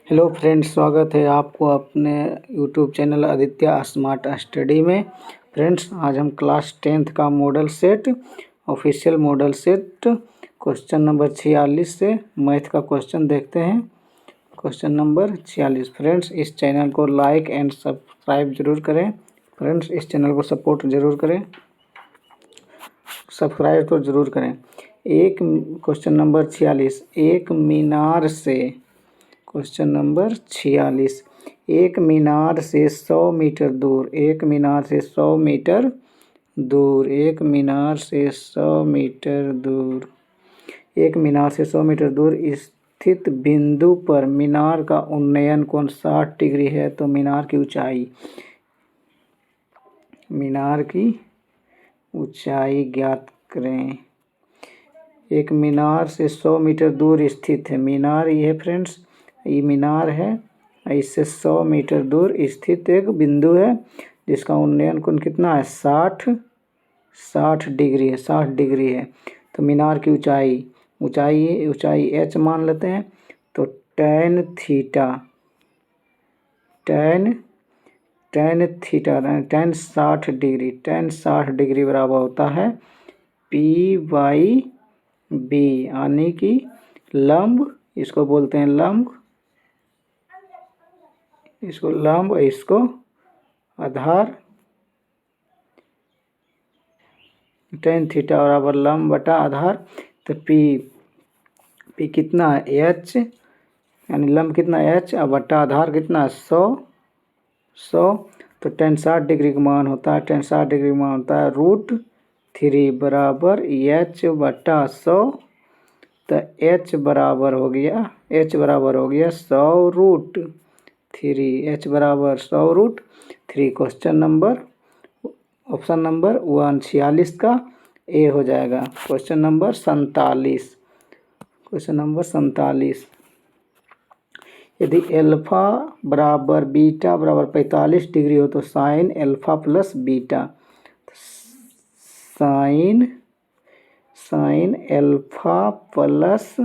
Hello friends, स्वागत है आपको अपने YouTube channel Aditya smart study में। फ्रेंड्स, आज हम क्लास 10th का model set, official model set question number 46 से मैथ का क्वेश्चन देखते हैं। Question number 46। फ्रेंड्स, इस चैनल को लाइक एंड सब्सक्राइब जरूर करें। फ्रेंड्स, इस चैनल को सपोर्ट जरूर करें, सब्सक्राइब तो ज़रूर करें। एक क्वेश्चन नंबर 46, एक मीनार से, क्वेश्चन नंबर 46, एक मीनार से 100 मीटर दूर, एक मीनार से 100 मीटर दूर, एक मीनार से 100 मीटर दूर, एक मीनार से 100 मीटर दूर स्थित बिंदु पर मीनार का उन्नयन कोण 60 डिग्री है। तो मीनार की ऊंचाई, मीनार की ऊंचाई ज्ञात करें। एक मीनार से 100 मीटर दूर स्थित है, मीनार ये है फ्रेंड्स, ये मीनार है। इससे 100 मीटर दूर स्थित एक बिंदु है जिसका उन्नयन कोण कितना है, 60 डिग्री है, 60 डिग्री है। तो मीनार की ऊंचाई, ऊंचाई h मान लेते हैं। तो tan theta, tan 60 degree, tan 60 degree बराबर होता है P/B, यानी कि लंब, इसको बोलते हैं लंब, इसको लंब, इसको आधार। tan थीटा बराबर लंब बटा आधार। तो P कितना है, H, यानी लंब कितना है H, और बटा आधार कितना है 100। तो tan 60 डिग्री का मान होता है, tan 60 डिग्री का मान होता है √3 बराबर H बटा 100। तो H बराबर हो गया 100 √3, H बराबर 100 √3। क्वेश्चन नंबर, ऑप्शन नंबर 1 46 का ए हो जाएगा। क्वेश्चन नंबर 47, क्वेश्चन नंबर 47, यदि एल्फा बराबर बीटा बराबर 45 डिग्री हो तो sine alpha plus beta, sine alpha plus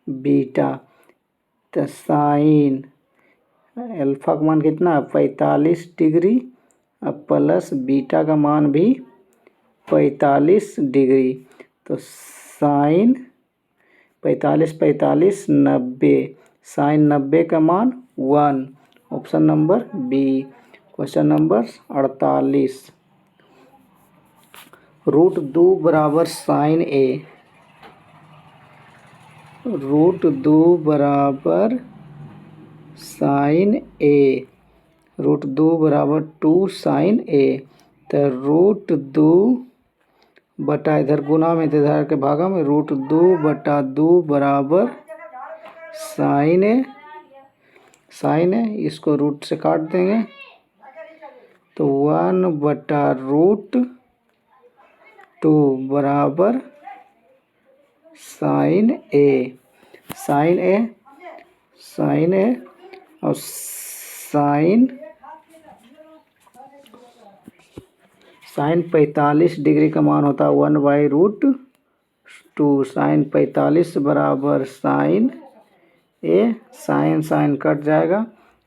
beta, तो साइन एल्फा का मान कितना है 45 डिग्री, अब प्लस बीटा का मान भी 45 डिग्री। तो साइन 45 90, साइन 90 का मान 1, option number B. Question number 48, √2 बराबर साइन ए, √2 बराबर साइन ए, √2 बराबर 2 साइन ए। तो √2 बटा, इधर गुना में तो इधर के भागा में, √2 बटा 2 बराबर साइन ए, साइन ए, इसको रूट से काट देंगे तो 1 बटा √2 बराबर साइन ए, साइन ए, साइन ए, और साइन 45 डिग्री का मान होता है 1/√2, साइन 45 बराबर साइन ए, साइन कट जाएगा,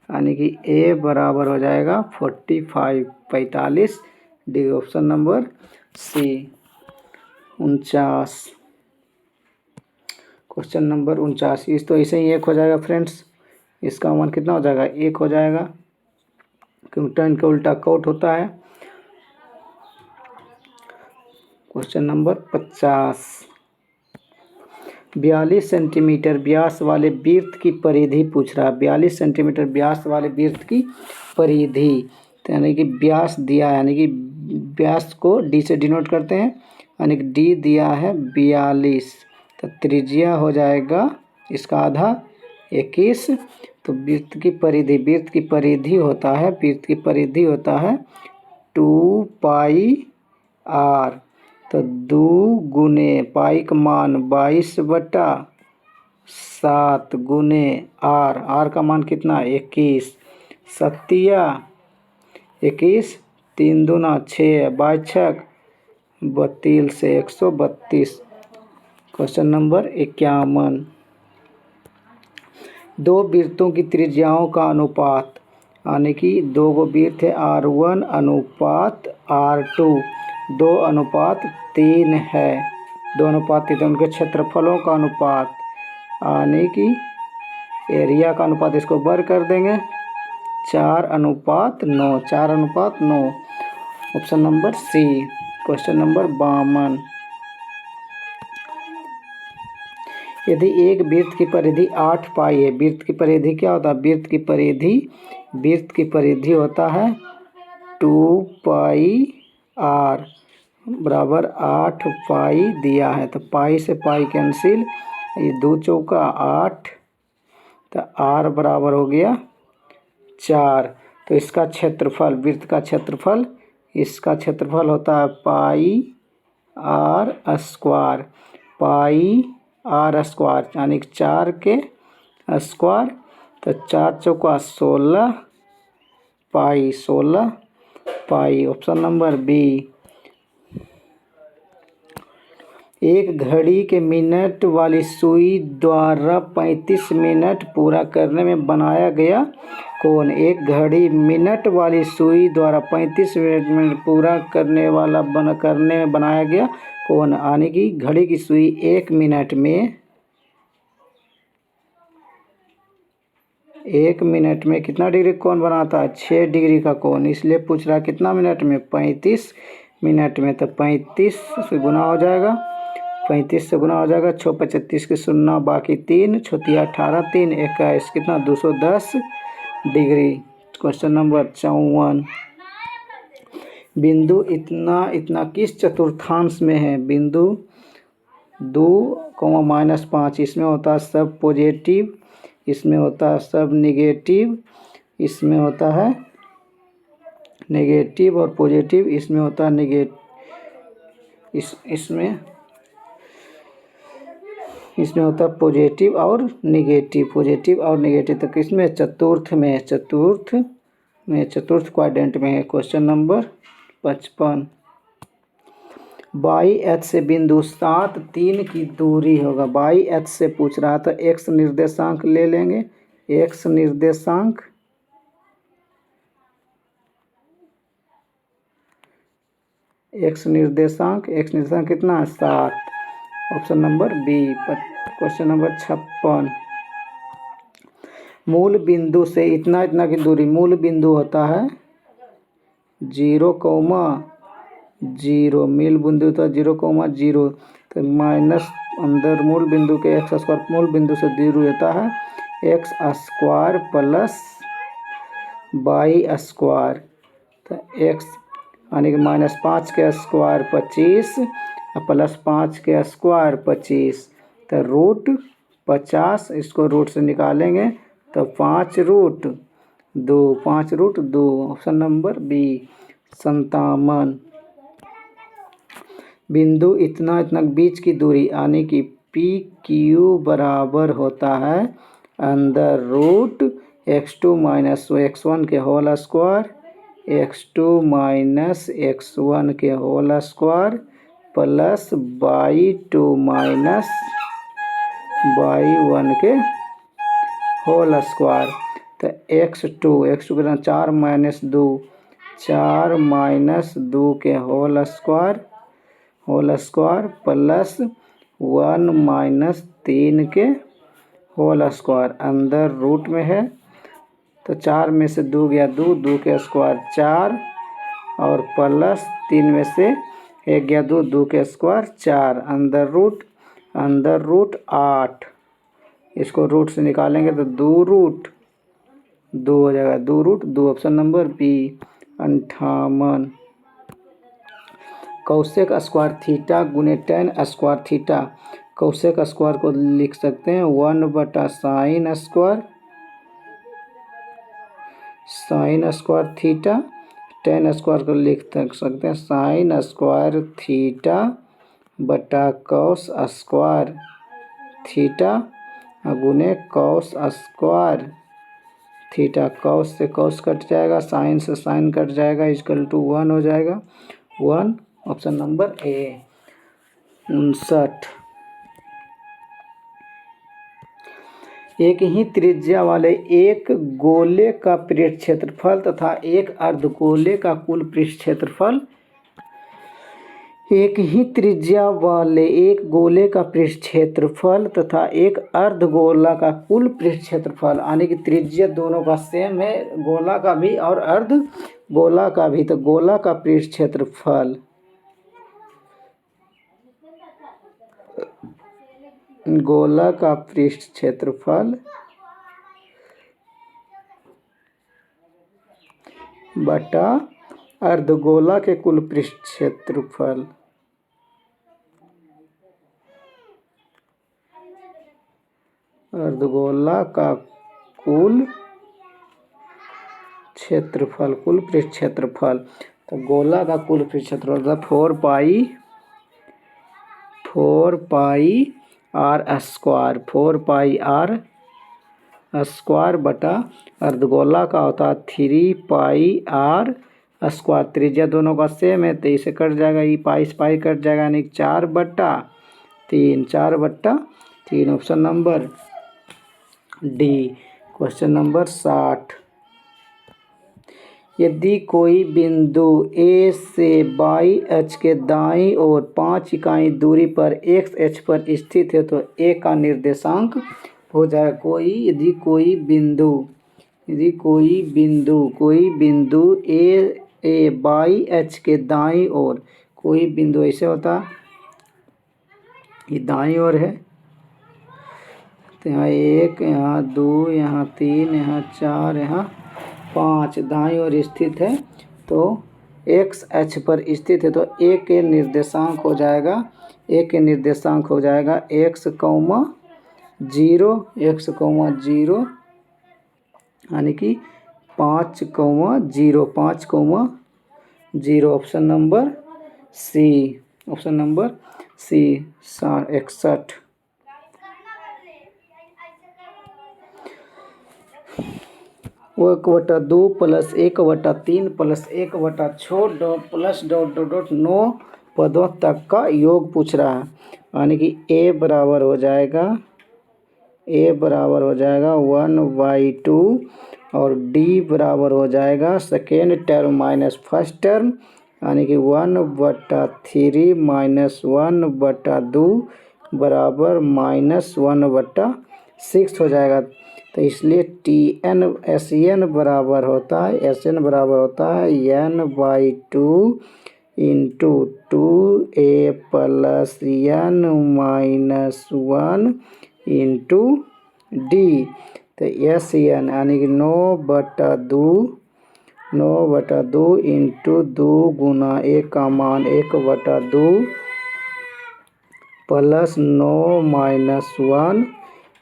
यानी कि ए बराबर हो जाएगा 45 degree, option number C. 49, question number 49, इस तो ऐसे ही 1 हो जाएगा फ्रेंड्स, इसका मान कितना हो जाएगा 1 हो जाएगा, क्योंकि tan का उल्टा कॉट होता है। क्वेश्चन नंबर 50, 42 सेंटीमीटर व्यास वाले वृत्त की परिधि पूछ रहा है। 42 सेंटीमीटर व्यास वाले वृत्त की परिधि, तो यानी कि व्यास दिया है, यानी कि व्यास को डी से डिनोट करते हैं, यानी कि डी दिया है 42, तो त्रिज्या हो जाएगा इसका आधा 21। तो वृत्त की परिधि, वृत्त की परिधि होता है, वृत्त की परिधि होता है 2πr। तो 2 गुने पाई का मान 22/7 गुने r का मान कितना 21, 21, 3 दूना 6, 22 32 से 132। क्वेश्चन नंबर 51, दो वृत्तों की त्रिज्याओं का अनुपात, यानी कि दो गो वृत्त है R1 अनुपात R2 2:3 है। 2:3 उनके क्षेत्रफलों का अनुपात, यानी कि एरिया का अनुपात, इसको बर कर देंगे 4:9 4:9। Option number C. Question number 52। यदि एक वृत्त की परिधि 8 पाई है, वृत्त की परिधि क्या होता है? वृत्त की परिधि होता है 2 पाई r बराबर 8 पाई दिया है, तो पाई से पाई कैंसिल, ये 2 चौका 8, तो r बराबर हो गया 4। तो इसका क्षेत्रफल, वृत्त का क्षेत्रफल, इसका क्षेत्रफल होता है pi r square, pi r square यानी 4 के स्क्वायर, तो 4 चौका 16 pi, 16 pi. Option number B. एक घड़ी के मिनट वाली सुई द्वारा 35 मिनट पूरा करने में बनाया गया कोण। एक घड़ी मिनट वाली सुई द्वारा 35 मिनट पूरा करने में बनाया गया कोण, यानी कि घड़ी की सुई 1 मिनट में कितना डिग्री कोण बनाता है? 6 डिग्री का कोण। इसलिए पूछ रहा है कितना मिनट में? 35 मिनट में। तो 35 से गुना हो जाएगा, 35 से गुना हो जाएगा, 6 35 के 0 बाकी 3 6 18 3 21 कितना? 210 डिग्री। Question number 54। बिंदु इतना किस चतुर्थांश में है? बिंदु 2, -5, इसमें होता है सब पॉजिटिव, इसमें होता है सब निगेटिव, इसमें होता है नेगेटिव और पॉजिटिव, इसमें होता है इसमें होता है पॉजिटिव और नेगेटिव, तो किसमें? चतुर्थ क्वाड्रेंट में है। Question number 55। बाई एच से बिंदु 7 3 की दूरी होगा। बाई एच से पूछ रहा था, एक्स निर्देशांक ले लेंगे। एक्स निर्देशांक कितना है? 7। Option number B. Question number 56। मूल बिंदु से इतना की दूरी, मूल बिंदु होता है 0, 0, मिल बिंदु तो 0, 0, तो माइनस अंदर मूल बिंदु के एक्स स्क्वायर, मूल बिंदु से दूरी होता है X square plus Y square, तो एक्स यानी कि -5 के स्क्वायर 25 और +5 के स्क्वायर 25, तो √50, इसको रूट से निकालेंगे तो 5√2। Option number B 57। बिंदु इतना के बीच की दूरी, यानी कि PQ बराबर होता है √x2 - x1 के होल स्क्वायर, x2 - x1 के whole square plus y2 - y1 के होल स्क्वायर, तो x2 कितना? 4 - 2, 4 - 2 के होल स्क्वायर प्लस 1 - 3 के होल स्क्वायर, अंदर रूट में है, तो 4 में से 2 गया 2 के स्क्वायर 4 और प्लस 3 में से 1 गया 2 के स्क्वायर 4, अंदर रूट 8, इसको रूट से निकालेंगे तो 2√2 हो जाएगा, 2√2। Option number B 58। Cosec square theta गुने tan square theta. Cosec square को लिख सकते हैं 1/sin square theta. tan square को लिख सकते हैं sin स्क्वायर थीटा बटा cos स्क्वायर थीटा गुने cos स्क्वायर थीटा। cos से cos कट जाएगा, sin से sin कट जाएगा, इक्वल टू 1 हो जाएगा, 1। Option number A 59। एक ही त्रिज्या वाले एक गोले का पृष्ठ क्षेत्रफल तथा एक अर्धगोले का कुल पृष्ठ क्षेत्रफल। एक ही त्रिज्या वाले एक गोले का पृष्ठ क्षेत्रफल तथा एक अर्धगोला का कुल पृष्ठ क्षेत्रफल, यानी कि त्रिज्या दोनों का सेम है, गोला का भी और अर्धगोला का भी। तो गोला का पृष्ठ क्षेत्रफल, गोला का पृष्ठ क्षेत्रफल बटा अर्धगोला के कुल पृष्ठ क्षेत्रफल। अर्धगोला का कुल क्षेत्रफल, कुल पृष्ठ क्षेत्रफल। तो गोला का कुल पृष्ठ क्षेत्रफल था 4 pi R square, 4 pi R square बटा अर्धगोला का होता है 3 पाई आर स्क्वायर। त्रिज्या दोनों का सेम है तो इसे कट जाएगा, ये पाई से पाई कट जाएगा, यानी 4/3, 4/3। Option number D. Question number 60। यदि कोई बिंदु ए से बाई अक्ष के दाईं ओर 5 इकाई दूरी पर एक्स अक्ष पर स्थित है तो ए का निर्देशांक हो जाएगा। यदि कोई बिंदु ए बाई अक्ष के दाईं ओर, कोई बिंदु ऐसे होता, ये दाईं ओर है तो यहाँ 1, यहाँ 2, यहाँ 3, यहाँ 4, यहाँ 5 दाईं ओर स्थित है तो एक्स अक्ष पर स्थित है तो ए के निर्देशांक हो जाएगा, x, 0 यानी कि 5, 0। ऑप्शन नंबर सी। 61। 1/2 + 1/3 + 1/6 + 9 पदों तक का योग पूछ रहा है, यानी कि a बराबर हो जाएगा 1/2 और d बराबर हो जाएगा second term minus first term, यानी कि 1/3 - 1/2 बराबर -1/6 हो जाएगा। तो इसलिए SN बराबर होता है n/2 × 2a + n - 1 × d। तो SN यानी कि 9/2 × 2 गुना a का मान 1/2 + 9 - 1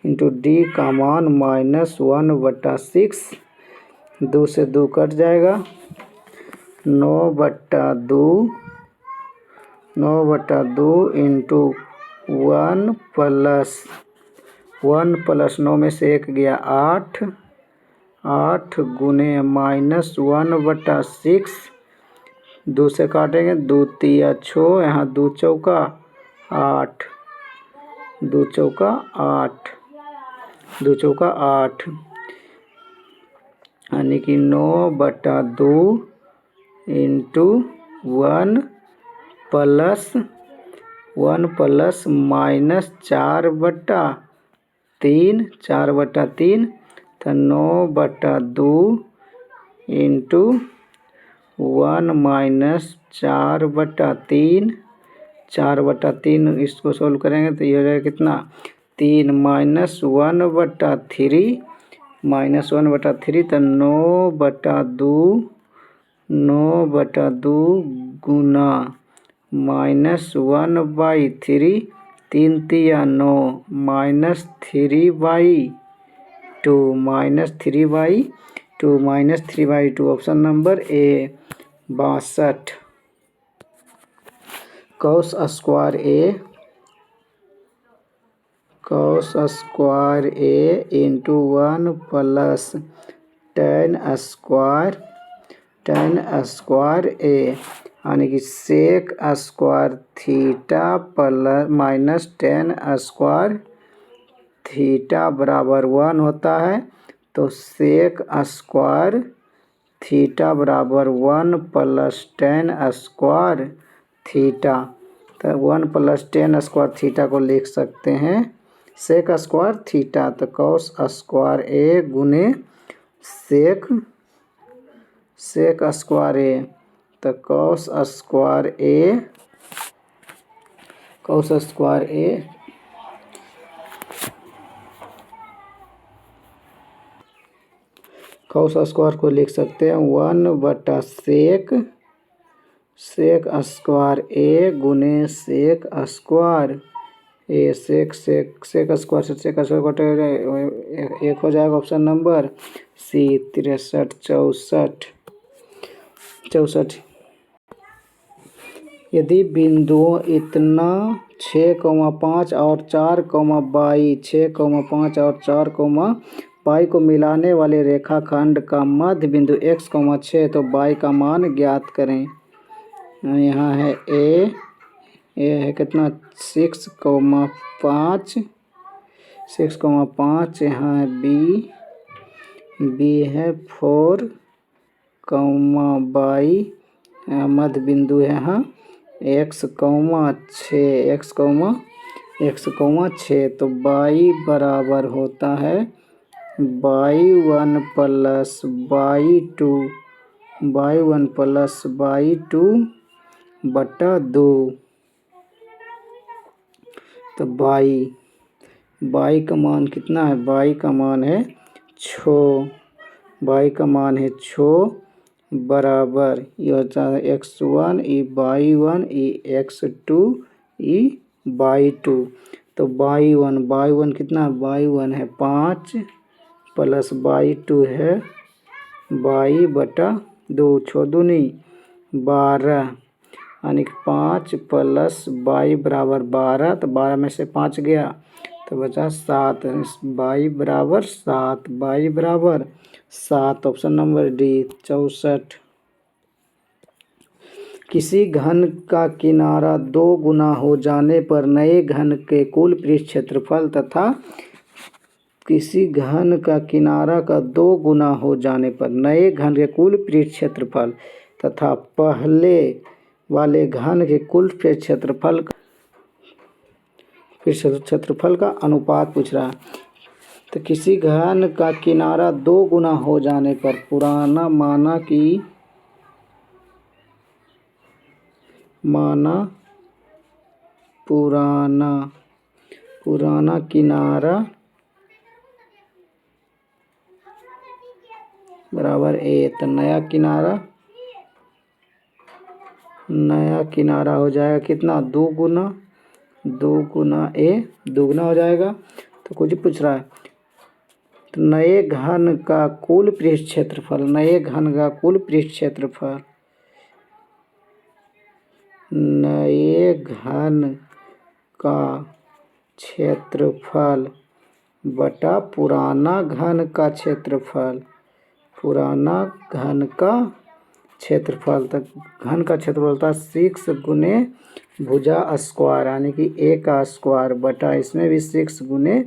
× d का मान -1/6। 2 से 2 कट जाएगा, 9/2 × 1 + 9 में से 1 गया 8 गुने -1/6। 2 से काटेंगे, 2 तिया 6, यहाँ 2 चौका 8, 2 चौका 8, यानी कि 9/2 × 1 + -4/3, तो 9/2 × 1 - 4/3, इसको सोल्व करेंगे तो ये हो जाएगा कितना 3 - 1/3 तो 9/2 गुना -1/3, 3 तिया 9 -3/2। Option number A 62। cos square a × 1 + tan square a, यानी कि sec square theta - tan square theta बराबर 1 होता है, तो सेक स्क्वायर थीटा बराबर 1 प्लस टेन स्क्वायर थीटा। तो 1 प्लस टेन स्क्वायर थीटा को लिख सकते हैं सेक स्क्वायर थीटा। तो कॉस स्क्वायर ए गुने सेक स्क्वायर ए। तो कॉस स्क्वायर ए कॉस स्क्वायर को लिख सकते हैं 1/सेक स्क्वायर ए गुने सेक स्क्वायर ए। सेक स्क्वायर से सेक स्क्वायर कटेगा, एक हो जाएगा ऑप्शन नंबर सी 63 64। यदि बिंदुओं इतना 6,5 और 4,22 6,5 और 4,22 को मिलाने वाले रेखाखंड का मध्य बिंदु x,6 तो y का मान ज्ञात करें। यहाँ है ए है कितना 6,5 यहाँ है बी है 4,22 मध्य बिंदु है यहाँ x,6 तो y बराबर होता है y1 प्लस y2 बटा 2। तो y का मान कितना है, y का मान है 6 बराबर ये होता है x1 ई y1 ई x2 ई y2। तो y1 कितना है, y1 है 5 प्लस y2 है y/2 6×2 12 यानी कि 5 प्लस y बराबर 12। तो 12 में से 5 गया तो बचा 7, y बराबर 7 ऑप्शन नंबर डी 64। किसी घन का किनारा 2 गुना हो जाने पर नए घन के कुल पृष्ठ क्षेत्रफल तथा किसी घन का किनारा का 2 गुना हो जाने पर नए घन के कुल पृष्ठ क्षेत्रफल तथा पहले वाले घन के कुल पृष्ठ क्षेत्रफल का अनुपात पूछ रहा है। तो किसी घन का किनारा 2 गुना हो जाने पर पुराना किनारा बराबर ए। तो नया किनारा हो जाएगा कितना 2 गुना ए 2 गुना हो जाएगा। तो कुछ पूछ रहा है तो नए घन का कुल पृष्ठ क्षेत्रफल नए घन का क्षेत्रफल बटा पुराना घन का क्षेत्रफल तक घन का क्षेत्रफल होता है 6 गुने भुजा स्क्वायर यानी कि ए का स्क्वायर बटा इसमें भी 6 गुने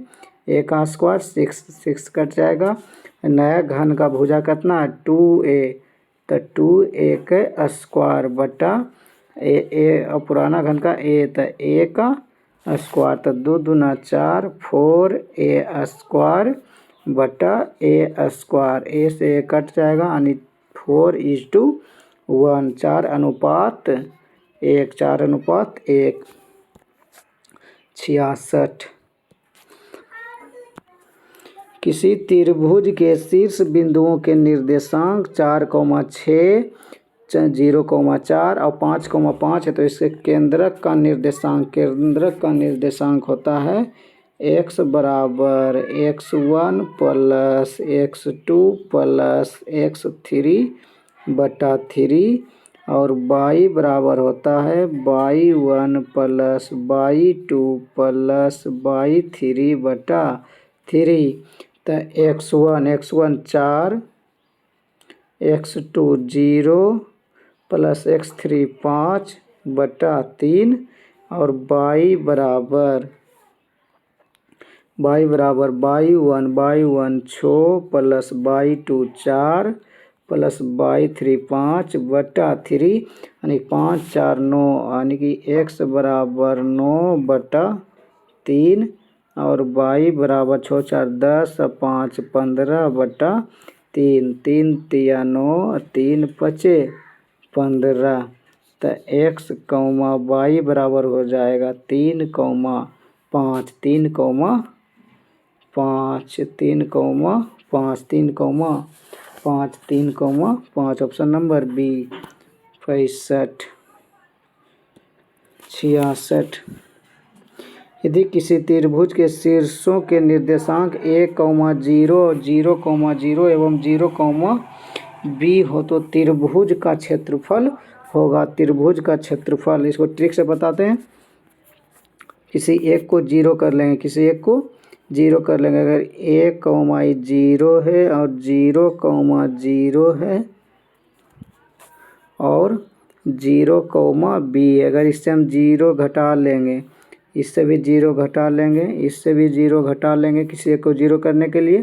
ए का स्क्वायर 6 कट जाएगा। नया घन का भुजा कितना है 2a तो 2a का स्क्वायर बटा ए और पुराना घन का ए तो ए का स्क्वायर तो 2 दूना 4 4a स्क्वायर बटा ए स्क्वायर ए से ए कट जाएगा यानी 4:1 4:1 66। किसी त्रिभुज के शीर्ष बिंदुओं के निर्देशांक 4,6 0,4 और 5,5 है तो इसके केंद्रक का निर्देशांक होता है x बराबर x1 plus x2 plus x3 बटा 3 और y बराबर होता है y1 plus y2 plus y3 बटा 3। तो x1 4 x2 0 प्लस x3 5 बटा 3 और y बराबर y बराबर y1 6 plus y2 4 plus y3 5 बटा 3 यानी 5 4 9 यानी कि x बराबर 9 बटा 3 और y बराबर 6 4 10 5 15 बटा 3 3 तिया 9 3 पचे 15 तो x कौमा y बराबर हो जाएगा 3 comma 5 3 comma 5 3 comma 5 3 comma 5 3 comma 5 option number B 65 66। यदि किसी त्रिभुज के शीर्षों के निर्देशांक 1,0 0,0 एवं 0, b हो तो त्रिभुज का क्षेत्रफल होगा। त्रिभुज का क्षेत्रफल इसको ट्रिक से बताते हैं। किसी एक को 0 कर लेंगे, किसी एक को 0 कर लेंगे। अगर 1,0 है और 0,0 है और 0,b, अगर इससे हम 0 घटा लेंगे, इससे भी 0 घटा लेंगे, इससे भी 0 घटा लेंगे किसी एक को 0 करने के लिए,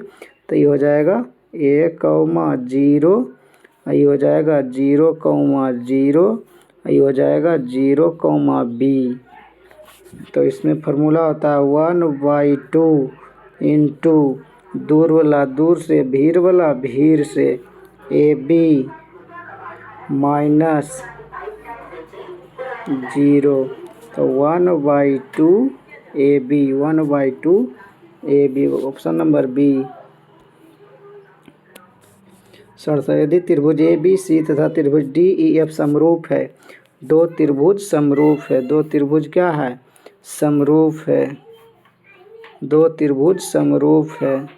तो ये हो जाएगा 1,0, ये हो जाएगा 0,0, ये हो जाएगा 0,b। तो इसमें फार्मूला होता है 1/2 इंटू दूर वाला दूर से, भीड़ वाला भीड़ से, AB माइनस 0, तो 1/2 AB, 1/2 AB option number B. 67 यदि त्रिभुज ABC तथा त्रिभुज DEF समरूप है, दो त्रिभुज समरूप है, दो त्रिभुज क्या है समरूप है, दो त्रिभुज समरूप है,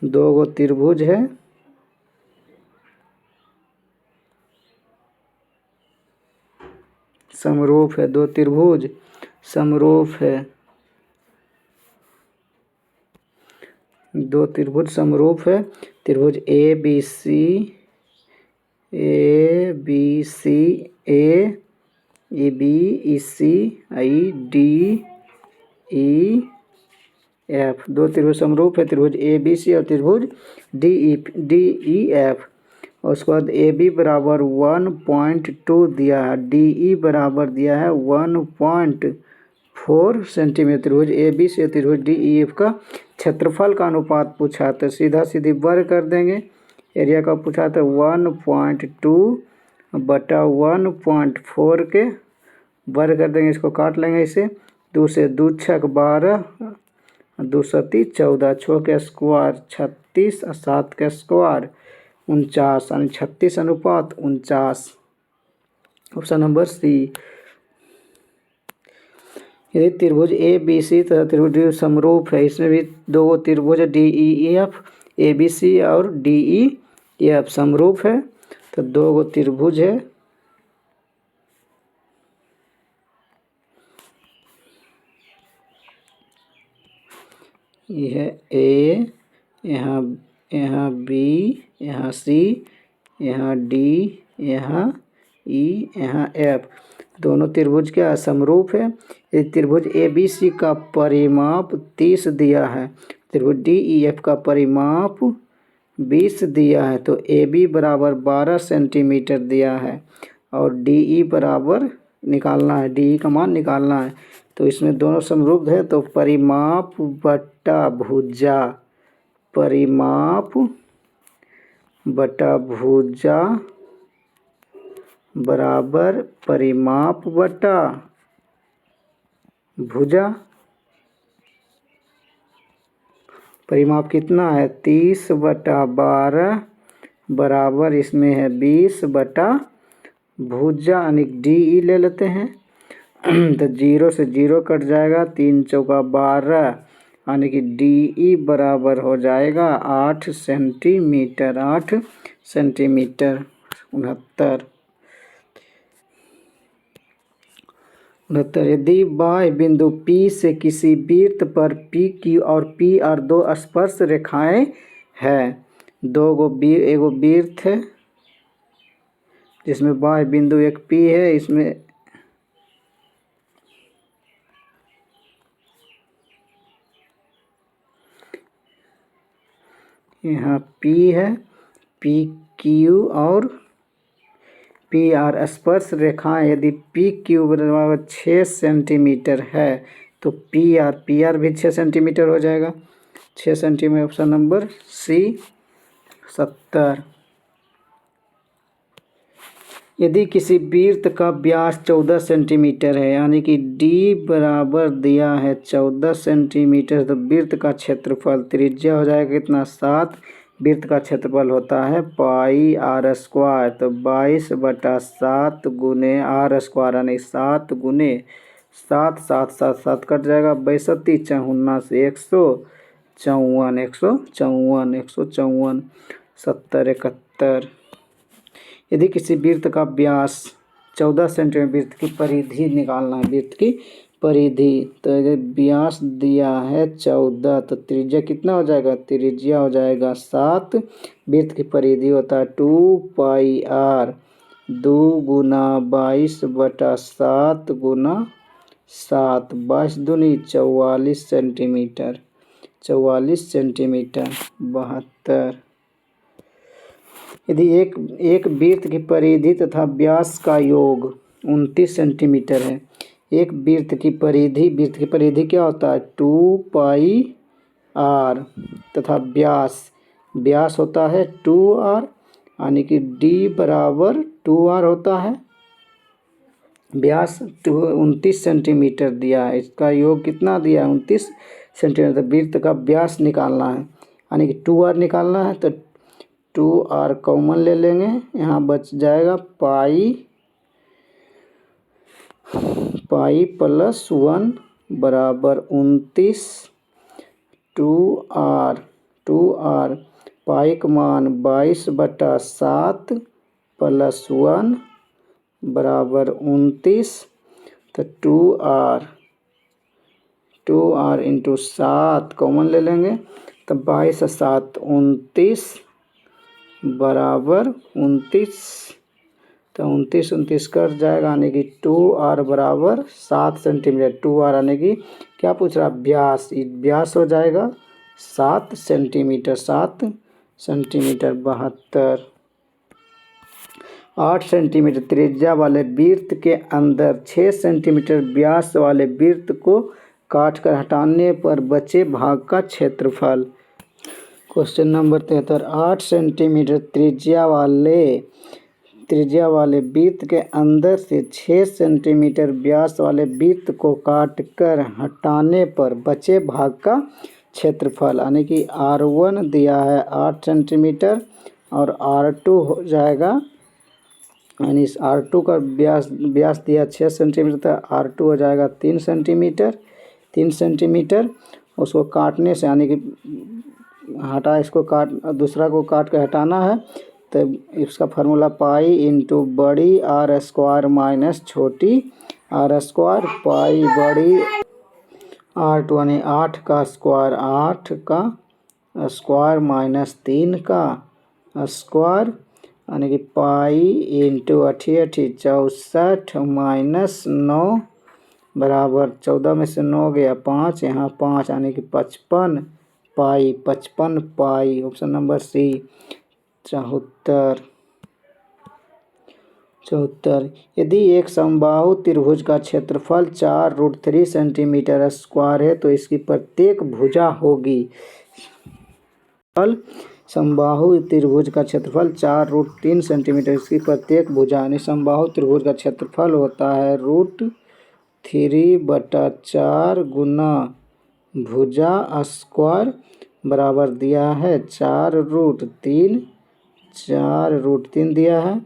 दो गो त्रिभुज है समरूप है, दो त्रिभुज समरूप है, दो त्रिभुज समरूप है। त्रिभुज ABC AB EC DEF, दो त्रिभुज समरूप है, त्रिभुज ABC और त्रिभुज DEF। और उसके बाद AB बराबर 1.2 दिया है, DE बराबर दिया है 1.4 सेंटीमीटर। त्रिभुज ABC और त्रिभुज DEF का क्षेत्रफल का अनुपात पूछा, तो सीधा सीधी वर्ग कर देंगे। एरिया का पूछा तो 1.2 बटा 1.4 के वर्ग कर देंगे, इसको काट लेंगे इसे, 2 से 2 छक 12, 2 सती 14, 6 के स्क्वायर 36 और 7 के स्क्वायर 49, यानी 36 अनुपात 49 ऑप्शन नंबर सी। यदि त्रिभुज ABC तथा त्रिभुज समरूप है, इसमें भी दो त्रिभुज DEF ABC और DEF समरूप है, तो दो गो त्रिभुज है, यह A, यहाँ B, यहाँ C, यहाँ D, यहाँ E, यहाँ F, दोनों त्रिभुज क्या समरूप है। यदि त्रिभुज ABC का परिमाप 30 दिया है, त्रिभुज DEF का परिमाप 20 दिया है, तो AB बराबर 12 सेंटीमीटर दिया है और DE बराबर निकालना है, DE का मान निकालना है। तो इसमें दोनों समरूप है, तो परिमाप बटा भुजा, परिमाप बटा भुजा बराबर परिमाप बटा भुजा। परिमाप कितना है 30/12 बराबर इसमें है 20/, भुजा यानी DE ले लेते हैं तो 0 से 0 कट जाएगा, 3 चौका 12 यानी कि DE बराबर हो जाएगा 8 सेंटीमीटर, 8 सेंटीमीटर 69। यदि बाह्य बिंदु P से किसी वृत्त पर PQ और PR दो स्पर्श रेखाएं हैं, एगो वृत्त है जिसमें बाह्य बिंदु एक P है, इसमें यहाँ P है, PQ और PR स्पर्श रेखाएं यदि PQ बराबर 6 सेंटीमीटर है तो PR भी 6 सेंटीमीटर हो जाएगा। 6 सेंटीमीटर ऑप्शन नंबर C 70। यदि किसी वृत्त का व्यास 14 सेंटीमीटर है यानी कि D बराबर दिया है 14 सेंटीमीटर, तो वृत्त का क्षेत्रफल त्रिज्या हो जाएगा कितना 7। वृत्त का क्षेत्रफल होता है पाई R स्क्वायर, तो 22/7 गुने R स्क्वायर यानी 7 गुने 7, 7 7 7 कट जाएगा, 62 54 से 154 154 154 70 71। यदि किसी वृत्त का व्यास 14 सेंटीमीटर, वृत्त की परिधि निकालना है, वृत्त की परिधि, तो अगर व्यास दिया है 14 तो त्रिज्या कितना हो जाएगा, त्रिज्या हो जाएगा 7। वृत्त की परिधि होता है 2πr, 2 गुना 22/7 गुना 7, 22 दूनी 44 सेंटीमीटर, 44 सेंटीमीटर 72। यदि एक वृत्त की परिधि तथा व्यास का योग 29 सेंटीमीटर है। एक वृत्त की परिधि क्या होता है 2πr तथा व्यास होता है 2r, यानी कि D बराबर 2r होता है। व्यास 29 सेंटीमीटर दिया है, इसका योग कितना दिया है 29 सेंटीमीटर। वृत्त का व्यास निकालना है यानी कि 2r निकालना है, तो 2r कॉमन ले लेंगे, यहाँ बच जाएगा पाई प्लस 1 बराबर 29। 2r पाई का मान 22/7 प्लस 1 बराबर 29, तो 2r इंटू 7 कॉमन ले लेंगे, तो 22 और 7 29 बराबर 29, तो 29 कट जाएगा, यानी कि 2r बराबर 7 सेंटीमीटर। 2r यानी कि क्या पूछ रहा व्यास हो जाएगा 7 सेंटीमीटर, 7 सेंटीमीटर 72। 8 सेंटीमीटर त्रिज्या वाले वृत्त के अंदर 6 सेंटीमीटर व्यास वाले वृत्त को काटकर हटाने पर बचे भाग का क्षेत्रफल। Question number 73। 8 सेंटीमीटर त्रिज्या वाले वृत्त के अंदर से 6 सेंटीमीटर व्यास वाले वृत्त को काटकर हटाने पर बचे भाग का क्षेत्रफल, यानी कि R1 दिया है 8 सेंटीमीटर और R2 हो जाएगा, यानी इस R2 का व्यास दिया 6 सेंटीमीटर, तो R2 हो जाएगा 3 सेंटीमीटर। उसको काटने से यानी कि दूसरा को काट के हटाना है, तो इसका फार्मूला पाई इंटू बड़ी R स्क्वायर माइनस छोटी R स्क्वायर, पाई बड़ी R2 यानी 8 का स्क्वायर माइनस 3 का स्क्वायर, यानी कि पाई इंटू 88 64 माइनस 9 बराबर 14 में से 9 गया 5, यहाँ 5 यानी कि 55 पाई। Option number C 74। यदि एक समबाहु त्रिभुज का क्षेत्रफल 4√3 सेंटीमीटर स्क्वायर है तो इसकी प्रत्येक भुजा होगी। समबाहु त्रिभुज का क्षेत्रफल 4√3 सेंटीमीटर, इसकी प्रत्येक भुजा यानी समबाहु त्रिभुज का क्षेत्रफल होता है √3/4 गुना भुजा स्क्वायर बराबर दिया है 4√3 दिया है,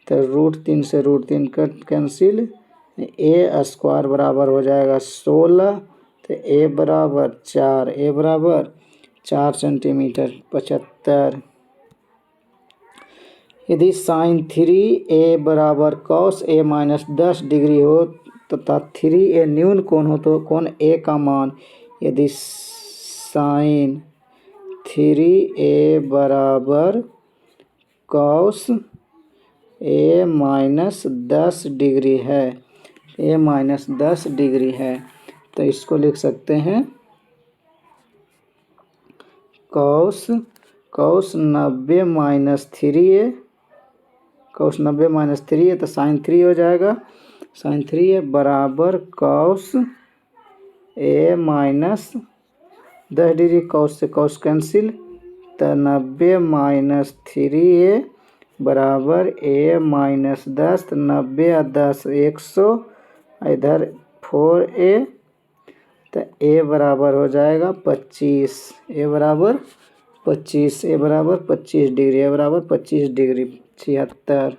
तो √3 से √3 कट कैंसिल, a स्क्वायर बराबर हो जाएगा 16, तो a बराबर 4 सेंटीमीटर 75। यदि साइन 3a बराबर cos a माइनस 10 डिग्री हो तथा 3a न्यून कोण हो तो कोण a का मान, यदि साइन 3a बराबर cos a माइनस 10 डिग्री है, तो इसको लिख सकते हैं cos cos 90 minus 3a, cos 90 minus 3a तो साइन 3 हो जाएगा। साइन 3a बराबर cos a minus 10 degree, cos से cos कैंसिल, तो 90 माइनस 3a बराबर a माइनस 10, तो 90 या 10 100, इधर 4a, तो a बराबर हो जाएगा 25, a बराबर 25, a बराबर 25 डिग्री, a बराबर 25 डिग्री 76।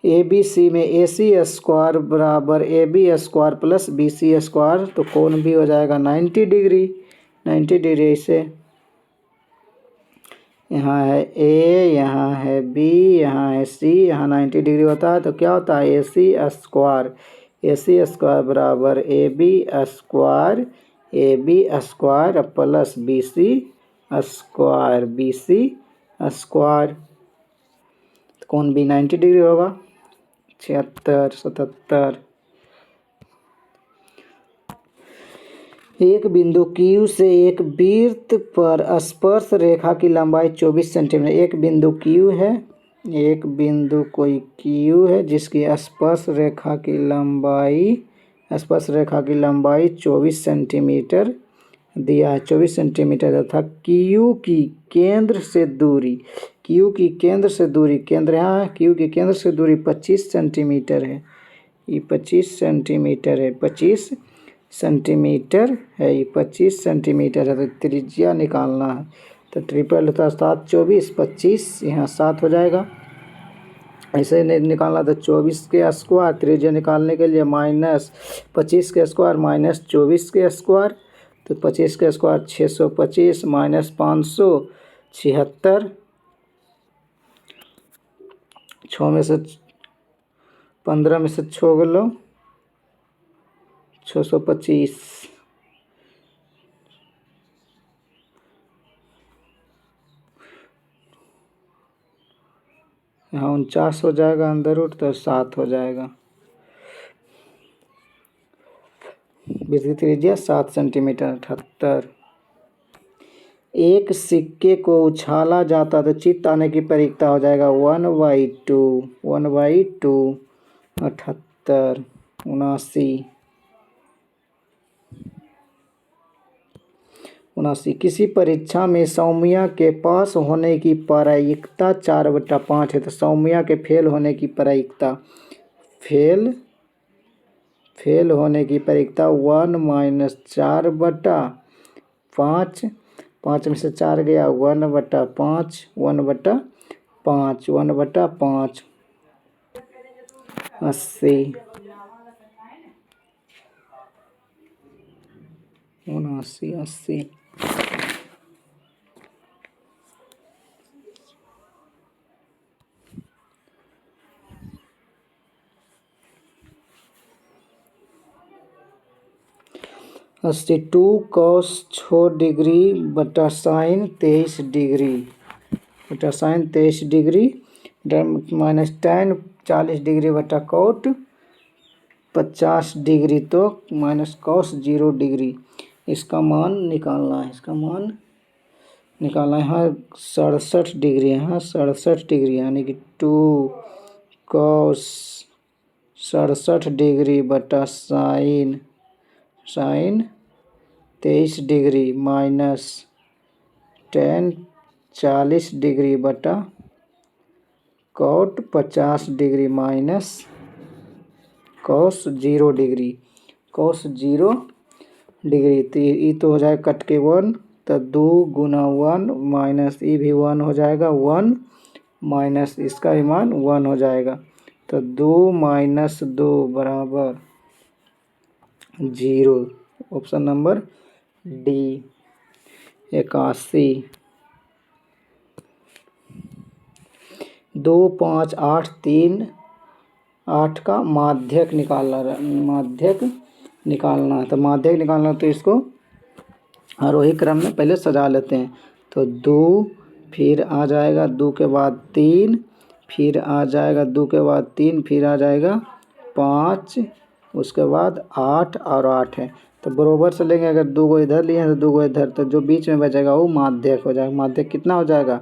ए बी सी में ए सी स्क्वायर बराबर A B square plus B C square, तो कोण भी हो जाएगा 90 डिग्री, 90 डिग्री से यहाँ है ए, यहाँ है बी, यहाँ है सी, यहाँ 90 डिग्री होता है, तो क्या होता है ए सी स्क्वायर, ए सी स्क्वायर बराबर A B square plus B C square, B C square, तो कौन भी 90 डिग्री होगा 76 77। एक बिंदु Q से एक वृत्त पर स्पर्श रेखा की लंबाई 24 सेंटीमीटर। एक बिंदु Q है, एक बिंदु कोई Q है जिसकी स्पर्श रेखा की लंबाई 24 सेंटीमीटर दिया है, 24 सेंटीमीटर तथा Q की केंद्र से दूरी, केंद्र यहाँ है, Q की केंद्र से दूरी 25 सेंटीमीटर है, ये 25 सेंटीमीटर है, 25 सेंटीमीटर है, ये 25 सेंटीमीटर है, तो त्रिज्या निकालना है, तो ट्रिपल होता है 7 24 25, यहाँ 7 हो जाएगा। ऐसे निकालना तो 24 के स्क्वायर, त्रिज्या निकालने के लिए माइनस 25 के स्क्वायर माइनस 24 के स्क्वायर, तो 25 के स्क्वायर 625 माइनस 576, 6 में से 15 में से 6 गलो 625, यहाँ 49 हो जाएगा, अंदर रूट तो 7 हो जाएगा। वृत्त की त्रिज्या 7 सेंटीमीटर 78। एक सिक्के को उछाला जाता तो चित्त आने की प्रवृत्ता हो जाएगा 1/2, 1/2 78 79। किसी परीक्षा में सौम्या के पास होने की प्रायिकता 4/5 है, तो सौम्या के फेल होने की प्रायिकता, फेल होने की प्रायिकता 1 माइनस 4/5, 5 में से 4 गया 1/5, 1/5, 1/5 80 80। अस्सी 2 cos 6 डिग्री बटा sine 23 degree minus tan 40 degree बटा cot 50 डिग्री, तो माइनस cos 0 डिग्री। इसका मान निकालना है, यहाँ 67 डिग्री, यहाँ 67 डिग्री, यानी कि 2 cos 67 डिग्री बटा sine 23 degree minus tan 40 degree बटा cot 50 degree minus cos 0 degree, तो ये तो हो जाएगा कट के 1, तो 2 गुना 1 माइनस ये भी 1 हो जाएगा, 1 माइनस इसका भी मान 1 हो जाएगा, तो 2 माइनस 2 बराबर 0, ऑप्शन नंबर डी 81। 2 5 8 3 8 का माध्यक निकालना है, तो माध्यक निकालना, तो इसको आरोही क्रम में पहले सजा लेते हैं, तो 2 फिर आ जाएगा 2 के बाद 3, फिर आ जाएगा 2 के बाद 3, फिर आ जाएगा 5, उसके बाद 8 और 8 है, तो बराबर से लेंगे, अगर 2 को इधर लिए हैं तो 2 को इधर, तो जो बीच में बचेगा वो माध्यक हो जाएगा। माध्यक कितना हो जाएगा?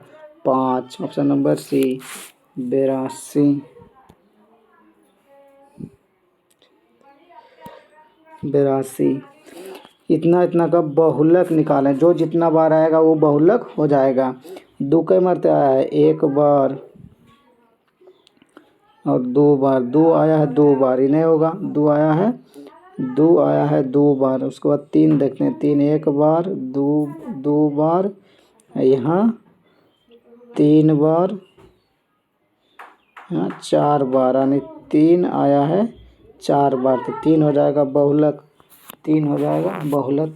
5। ऑप्शन नंबर सी 82। 82 इतना इतना का बहुलक निकालें। जो जितना बार आएगा वो बहुलक हो जाएगा। 2 कई मरते आया है? 1 बार और 2 बार। 2 आया है 2 बार, ये नहीं होगा। 2 आया है 2 आया है 2 बार। उसके बाद 3 देखते हैं। 3 1 बार, 2 बार, यहाँ 3 बार, यहाँ 4 बार, यानी 3 आया है 4 बार। तो 3 हो जाएगा बहुलक। 3 हो जाएगा बहुलक।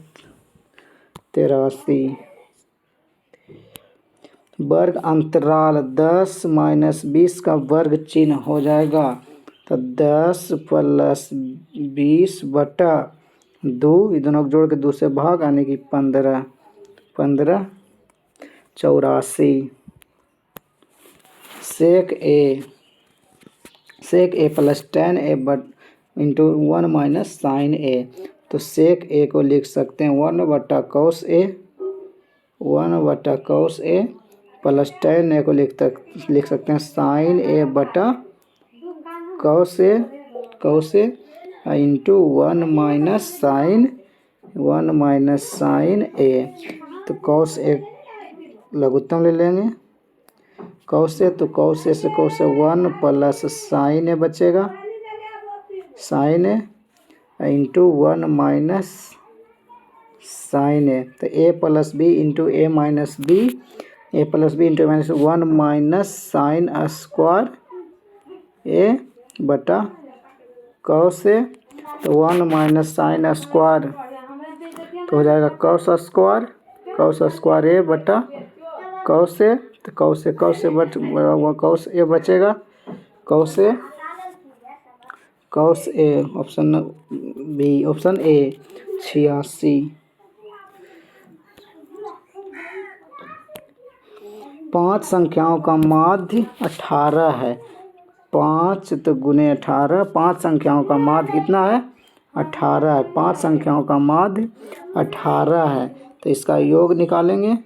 83 वर्ग अंतराल 10 - 20 का वर्ग चिन्ह हो जाएगा। तो 10 + 20 बटा 2, ये दोनों को जोड़ के 2 से भाग, यानी कि 15। 15 84 सेक ए + tan a into 1 - sin a। तो सेक ए को लिख सकते हैं 1 बटा cos a, 1 बटा cos a, plus tan a को लिख सकते हैं sin a बटा cos a into 1 - sin a। तो cos a लघुत्तम ले लेंगे। cos a, तो cos a से 1 प्लस sin a बचेगा, sin a into 1 minus sin a। तो a + b into a minus b, a + b into minus 1 minus sine square a बटा cos a। तो 1 minus sine square तो हो जाएगा cos square a बटा cos a। तो cos a बचेगा, cos a option B, option A 86। 5 संख्याओं का माध्य 18 है। 5 तो गुने 18, 5 संख्याओं का माध्य कितना है? 18 है। 5 संख्याओं का माध्य 18 है। तो इसका योग निकालेंगे।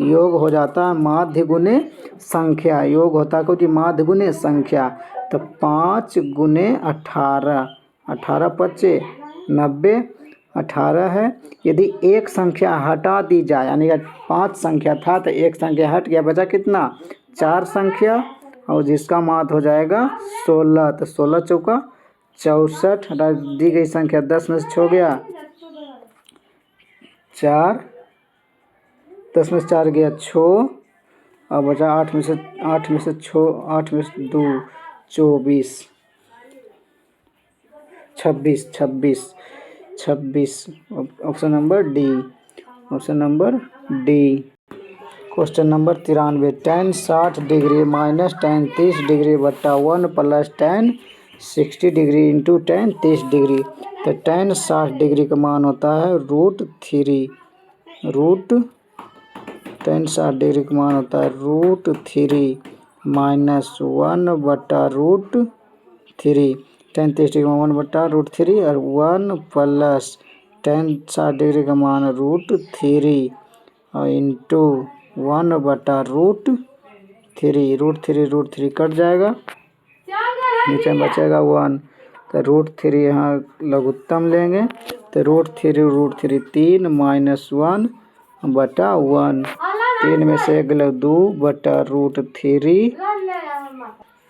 योग हो जाता है माध्य गुने संख्या। योग होता है कि माध्य गुने संख्या। तो 5 गुने 18, 18 पच्चे 90, 18 है। यदि एक संख्या हटा दी जाए, यानी कि 5 संख्या था तो एक संख्या हट गया, बचा कितना? 4 संख्या, और जिसका माध्य हो जाएगा 16। तो 16 चौका 64, हटा दी गई संख्या 10 में से 6 गया 4, 10 में से 4 गया 6, और बचा 8 में से 2 24, 26। Option number D, option number D. Question number 93, tan 60 degree minus tan 30 degree बटा 1 plus tan 60 degree into tan 30 degree. तो tan 60 डिग्री का मान होता है √3। tan 60 डिग्री का मान होता है √3 माइनस 1 बटा √3। tan 30 डिग्री का मान 1 बटा √3 और 1 प्लस tan 60 डिग्री का मान √3 और इंटू 1 बटा √3 कट जाएगा, नीचे में बचेगा 1। तो √3 यहाँ लघुत्तम लेंगे। तो √3 3 माइनस 1 बटा 1, 3 में से 2 बटा √3,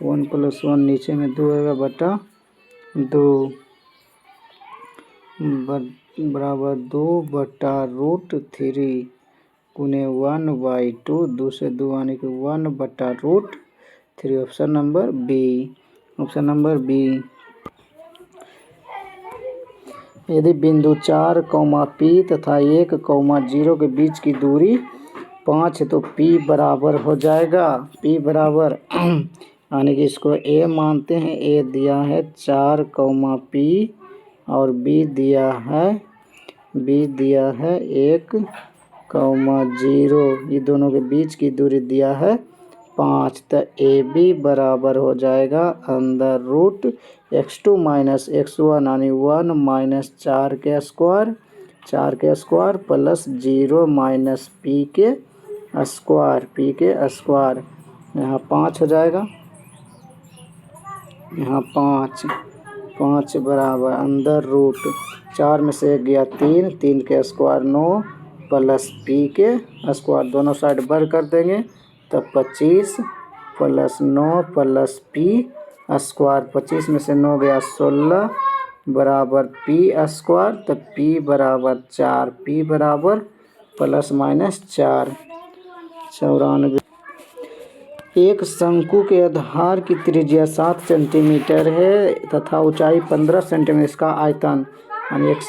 1 प्लस 1 नीचे में 2 होगा बटा 2 बराबर 2 बटा √3 गुने 1/2, 2 से 2 आने के 1 बटा √3। Option number B, option number B. यदि बिंदु 4, P तथा 1, 0 के बीच की दूरी 5 है तो P बराबर हो जाएगा, P बराबर यानी कि इसको A मानते हैं। A दिया है 4, P और B दिया है 1, 0। ये दोनों के बीच की दूरी दिया है 5। तो ए बी बराबर हो जाएगा under root x2 minus x1 यानी 1 माइनस 4 के स्क्वायर प्लस 0 माइनस p के स्क्वायर। यहाँ 5 हो जाएगा, यहाँ 5 बराबर अंडर रूट 4 में से 1 गया 3 के स्क्वायर 9 प्लस p के स्क्वायर, दोनों साइड बर कर देंगे तो 25 प्लस 9 प्लस p स्क्वायर। 25 में से 9 गया 16 बराबर p स्क्वायर, तो p बराबर 4, p बराबर प्लस माइनस 4 94। एक शंकु के आधार की त्रिज्या 7 सेंटीमीटर है तथा ऊंचाई 15 सेंटीमीटर। इसका आयतन यानी एक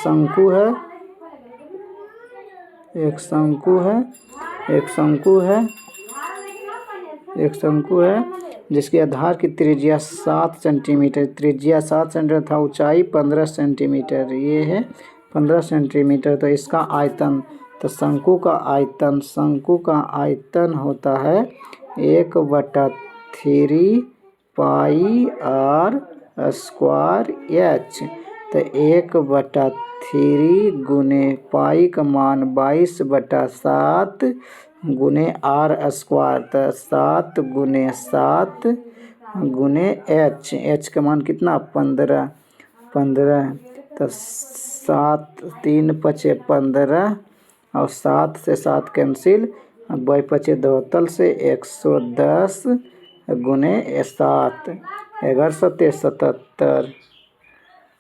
शंकु है जिसके आधार की त्रिज्या 7 सेंटीमीटर तथा ऊंचाई 15 सेंटीमीटर। ये है 15 सेंटीमीटर। तो इसका आयतन, तो शंकु का आयतन होता है 1/3 पाई आर स्क्वायर एच। तो 1/3 गुने पाई का मान 22/7 गुने आर स्क्वायर, तो 7 गुने 7 गुने एच का मान कितना 15। तो 7 3 5 15 और 7 से 7 कैंसिल, 2 5 2 से 110 गुने 7 1177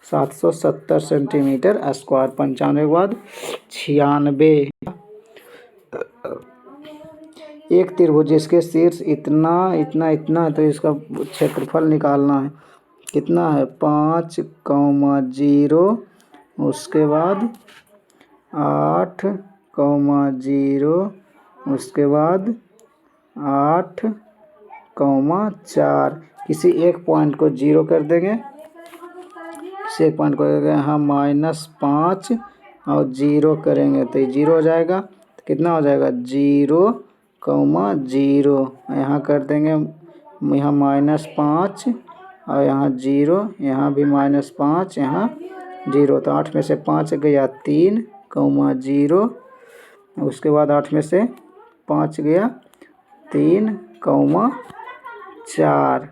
770 सेंटीमीटर स्क्वायर। 95 के बाद 96। एक त्रिभुज जिसके शीर्ष इतना, तो इसका क्षेत्रफल निकालना है। कितना है 5, 0 उसके बाद 8, 0 उसके बाद 8, 4। किसी एक पॉइंट को 0 कर देंगे, यहाँ -5 और 0 करेंगे तो ये 0 हो जाएगा। तो कितना हो जाएगा 0, 0 यहाँ कर देंगे, यहाँ -5 और यहाँ 0, यहाँ भी -5, यहाँ 0। तो 8 में से 5 गया 3, 0 उसके बाद 8 में से 5 गया 3, 4।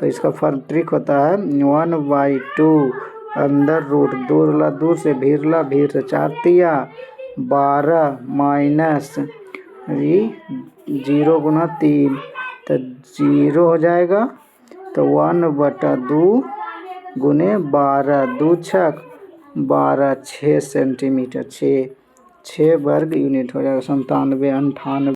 तो इसका ट्रिक होता है 1/2 अंडर रूट, दूर से भीर से 4 तिया 12 माइनस 0 गुना 3, तो 0 हो जाएगा। तो 1/2 गुने 12, 2 छक 12, 6 सेंटीमीटर, 6 वर्ग यूनिट हो जाएगा। 97 98।